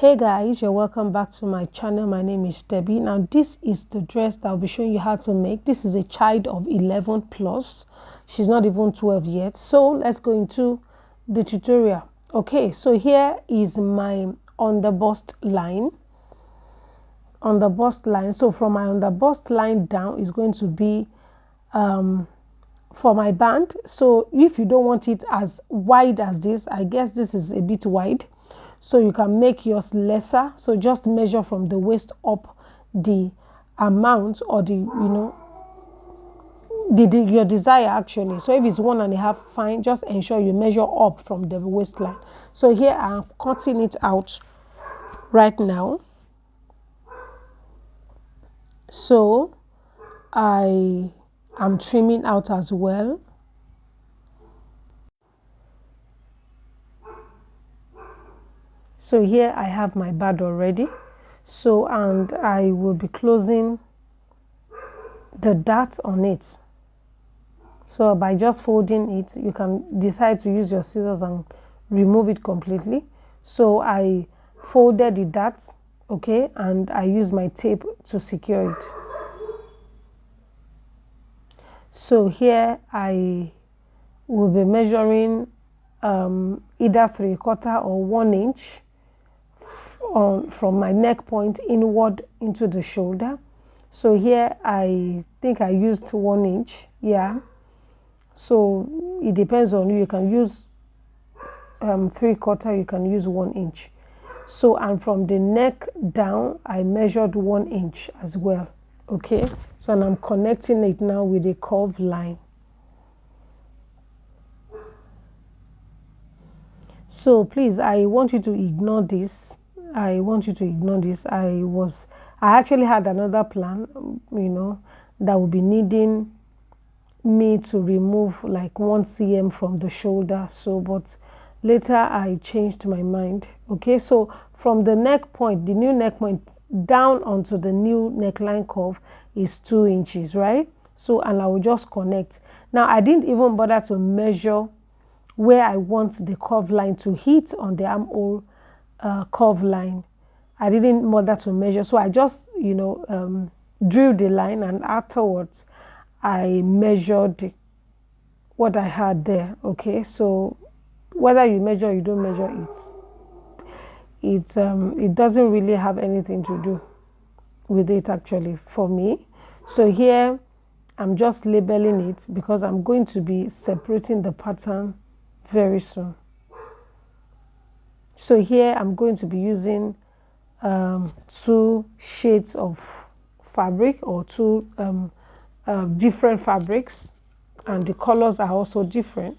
Hey guys, you're welcome back to my channel. My name is Debbie. Now this is the dress that I'll be showing you how to make. This is a child of 11 plus. She's not even 12 yet. So let's go into the tutorial. Okay, so here is my on the bust line. On the bust line. So from my on the bust line down is going to be for my band. So if you don't want it as wide as this, I guess this is a bit wide. So you can make yours lesser. So just measure from the waist up the amount or the, your desire actually. So if it's 1.5, fine. Just ensure you measure up from the waistline. So here I'm cutting it out right now. So I am trimming out as well. So here I have my band already. So, and I will be closing the dart on it. So by just folding it, you can decide to use your scissors and remove it completely. So I folded the dart, okay, and I use my tape to secure it. So here I will be measuring either 3/4 or 1 inch from my neck point inward into the shoulder. So here I think I used 1 inch, yeah. So it depends on you. You can use 3/4, you can use 1 inch. So, and from the neck down, I measured 1 inch as well, okay. So, and I'm connecting it now with a curved line. So please, I want you to ignore this. I want you to ignore this. I actually had another plan, that would be needing me to remove like 1 cm from the shoulder. So, but later I changed my mind. Okay, so from the neck point, the new neck point down onto the new neckline curve is 2 inches, right? So, and I will just connect. Now, I didn't even bother to measure where I want the curve line to hit on the armhole curve line. I didn't bother to measure. So I just, drew the line, and afterwards I measured what I had there. Okay, so whether you measure or you don't measure it doesn't really have anything to do with it actually for me. So here I'm just labeling it because I'm going to be separating the pattern very soon. So here I'm going to be using 2 shades of fabric, or 2 different fabrics, and the colors are also different.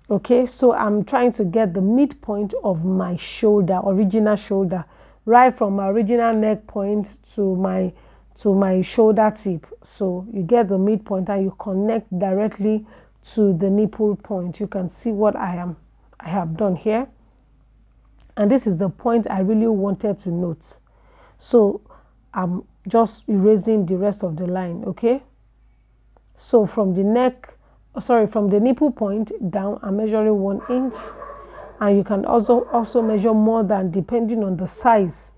Okay, so I'm trying to get the midpoint of my shoulder, original shoulder, right from my original neck point to my shoulder tip. So you get the midpoint and you connect directly to the nipple point. You can see what I have done here. And this is the point I really wanted to note. So I'm just erasing the rest of the line, okay? So from the nipple point down, I'm measuring 1 inch. And you can also measure more than, depending on the size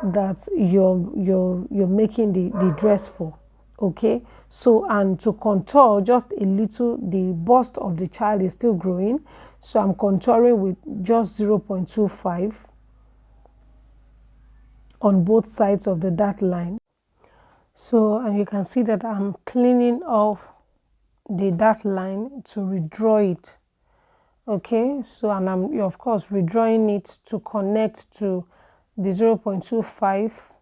that you're making the dress for. Okay, so, and to contour just a little, the bust of the child is still growing, so I'm contouring with just 0.25 on both sides of the dart line. So, and you can see that I'm cleaning off the dart line to redraw it. Okay, so, and I'm of course redrawing it to connect to the 0.25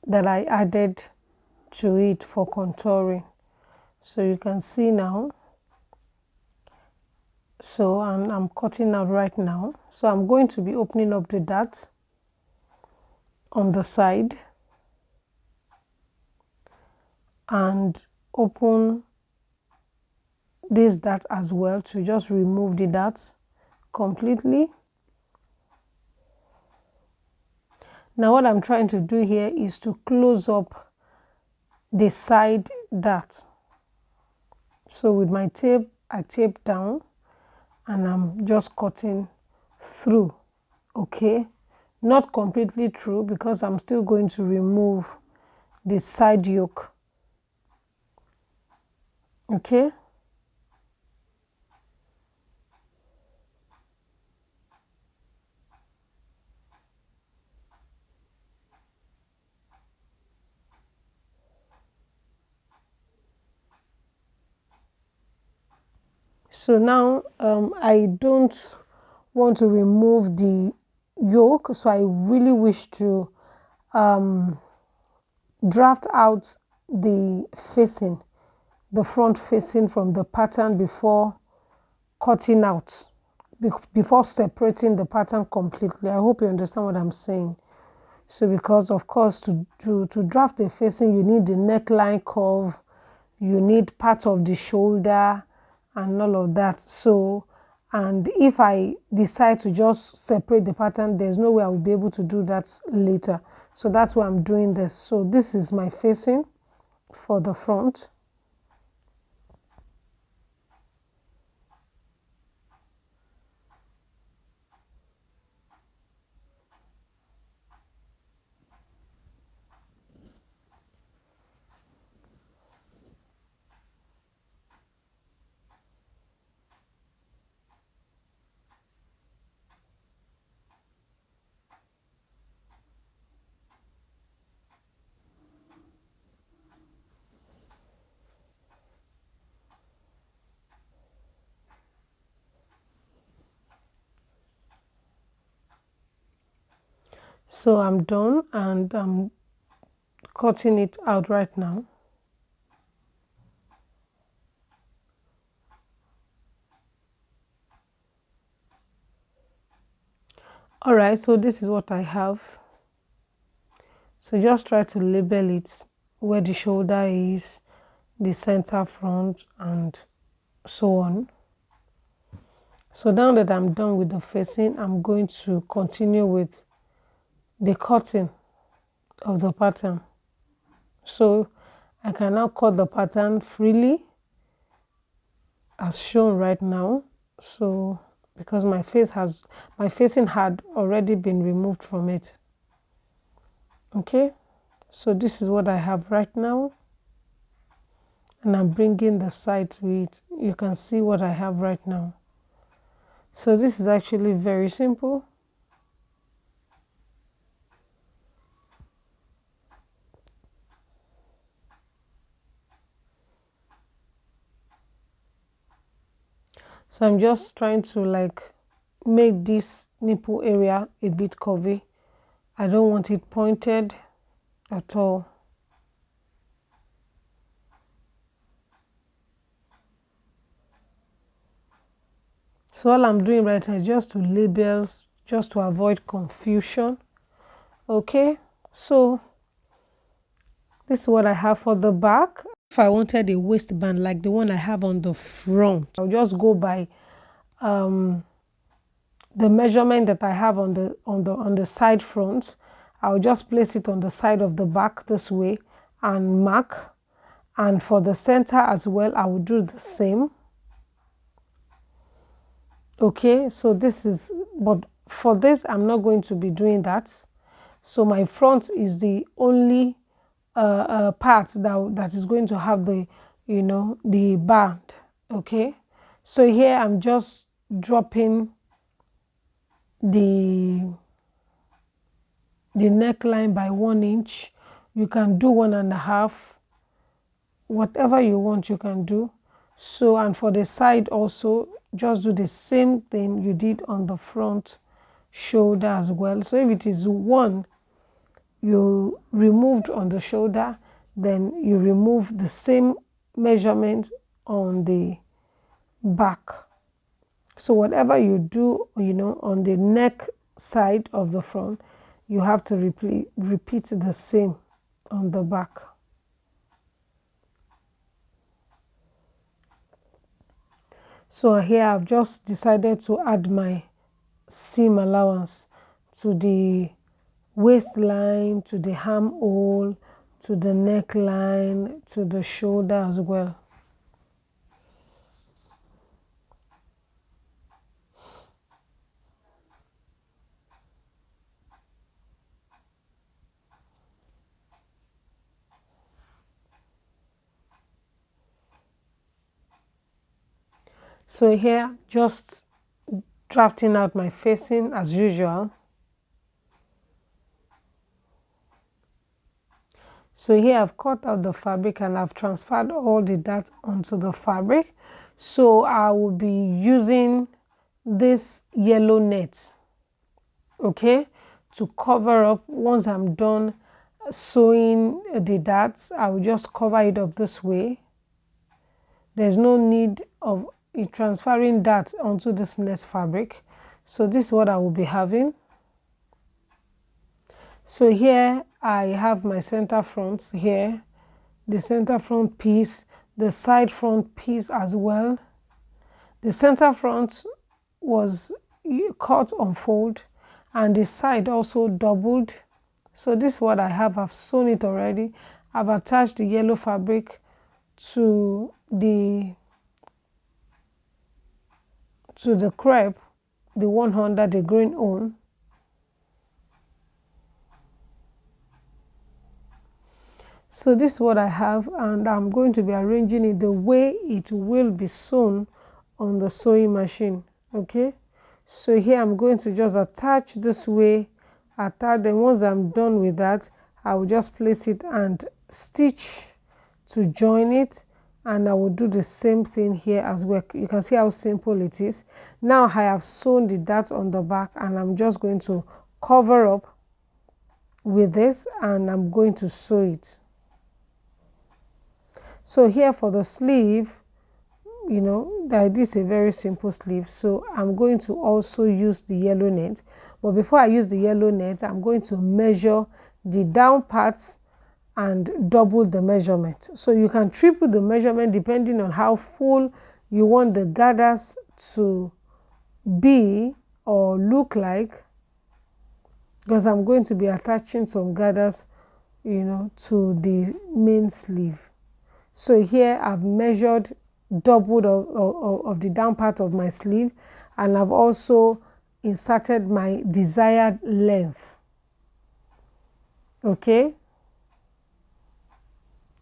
that I added to it for contouring. So you can see now. So I'm cutting out right now. So I'm going to be opening up the dart on the side and open this dart as well to just remove the darts completely. Now what I'm trying to do here is to close up the side dart. So with my tape, I tape down and I'm just cutting through. Okay, not completely through because I'm still going to remove the side yoke. Okay, so now I don't want to remove the yoke, so I really wish to draft out the facing, the front facing from the pattern before cutting out, before separating the pattern completely. I hope you understand what I'm saying. So because of course to draft the facing, you need the neckline curve, you need part of the shoulder and all of that. So, and if I decide to just separate the pattern, there's no way I will be able to do that later. So that's why I'm doing this. So this is my facing for the front. So I'm done and I'm cutting it out right now. Alright, so this is what I have. So just try to label it where the shoulder is, the center front and so on. So now that I'm done with the facing, I'm going to continue with the cutting of the pattern. So I can now cut the pattern freely as shown right now. So because my facing had already been removed from it. Okay, so this is what I have right now. And I'm bringing the side to it. You can see what I have right now. So this is actually very simple. So I'm just trying to like make this nipple area a bit curvy. I don't want it pointed at all. So all I'm doing right now is just to labels, just to avoid confusion. Okay, so this is what I have for the back. If I wanted a waistband like the one I have on the front, I'll just go by the measurement that I have on the side front. I'll just place it on the side of the back this way and mark. And for the center as well, I will do the same. Okay, so this is, but for this, I'm not going to be doing that. So my front is the only part that is going to have the, the band. Okay, so here I'm just dropping the neckline by 1 inch. You can do 1.5, whatever you want you can do. So, and for the side also, just do the same thing you did on the front shoulder as well. So if it is 1 you removed on the shoulder, then you remove the same measurement on the back. So whatever you do, on the neck side of the front, you have to repeat the same on the back. So here I've just decided to add my seam allowance to the waistline, to the armhole, to the neckline, to the shoulder as well. So here, just drafting out my facing as usual. So here I've cut out the fabric and I've transferred all the dart onto the fabric. So I will be using this yellow net, okay, to cover up. Once I'm done sewing the darts, I will just cover it up this way. There's no need of transferring that onto this net fabric. So this is what I will be having. So here I have my center front here, the center front piece, the side front piece as well. The center front was cut on fold and the side also doubled. So this is what I have. I've sewn it already. I've attached the yellow fabric to the crepe, the one under the green on. So this is what I have, and I'm going to be arranging it the way it will be sewn on the sewing machine. Okay, so here I'm going to just attach this way, attach. Then once I'm done with that, I will just place it and stitch to join it, and I will do the same thing here as well. You can see how simple it is. Now I have sewn the dart on the back, and I'm just going to cover up with this, and I'm going to sew it. So here for the sleeve, you know, that is a very simple sleeve. So I'm going to also use the yellow net. But before I use the yellow net, I'm going to measure the down parts and double the measurement. So you can triple the measurement depending on how full you want the gathers to be or look like, because I'm going to be attaching some gathers, you know, to the main sleeve. So here I've measured double of the down part of my sleeve, and I've also inserted my desired length. Okay,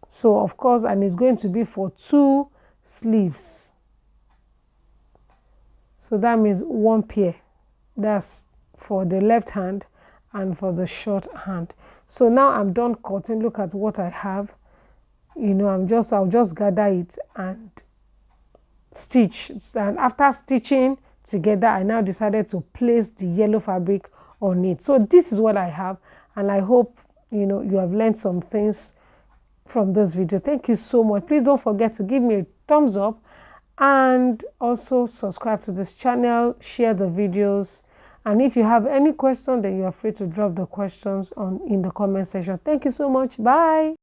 so of course, and it's going to be for 2 sleeves. So that means 1 pair. That's for the left hand and for the short hand. So now I'm done cutting. Look at what I have. You know, I'll just gather it and stitch. And after stitching together, I now decided to place the yellow fabric on it. So this is what I have, and I hope, you know, you have learned some things from this video. Thank you so much. Please don't forget to give me a thumbs up and also subscribe to this channel, share the videos, and if you have any question, then you are free to drop the questions in the comment section. Thank you so much. Bye.